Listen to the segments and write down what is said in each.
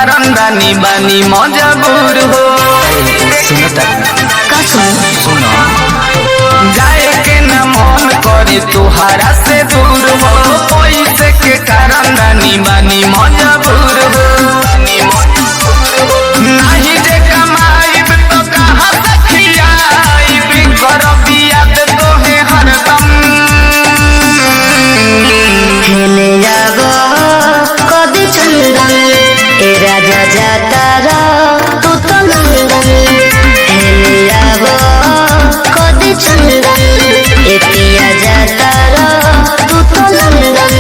कारण दानी बानी मजबूर हो। सुनो जाए के न मन करे तुहारा से दूर हो, पैसे के कारण दानी बानी मजबूर हो। नहीं जे कमाईब तो कहाँ से खियाईब, करब याद तोहे हरदम। खेले जाबो कदी चंदन ए राजा जातारा तू तो लंदन। खेले जाबो कदी चंदन ए पिया जातारा तू तो लंदन।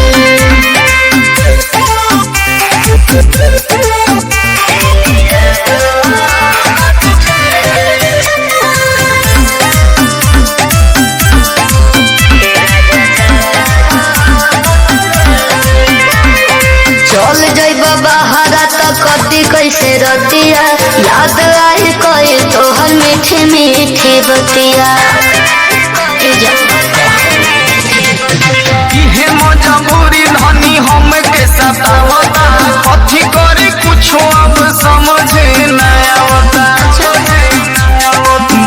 चल जाइबा बहारा तो कदी कैसे रतिया, याद आई कोई तोहर मीठी मीठी बतिया। इहे मजबूरी धनी हम के सतावता, कथी करे कुछो अब समझे न आवता।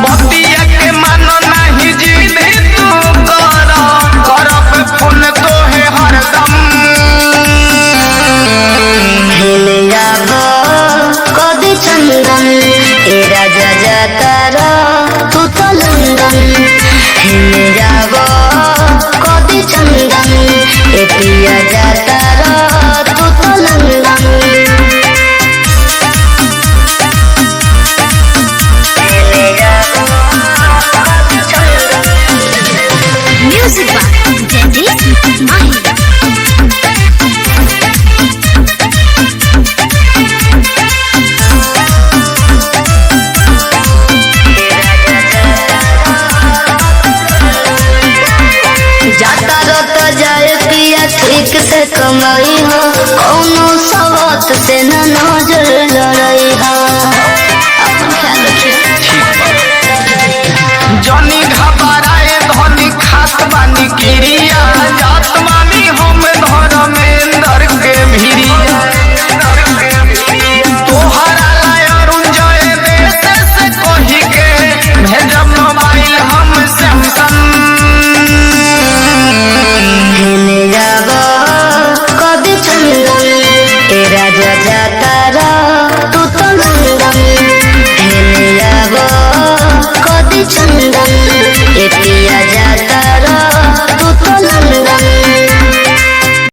बतिया के मानो नहीं जिद तू करब फोन तोहे हरदम। खेले जाबो कदी चंदन ए राजा जातारा तू तो लंदन। खेले जाबो कदी चंदन ए पिया जातारा तू तो लंदन। खेले जाबो कदी चंदन। Music by Jaideep Mahi. जाता रत जाए पिया ठीक से कमाई हो, कौनो सवत से न नजर लड़ाई हो। अपन ख्याल रखिए। जनी घबराए धनी खात बानी की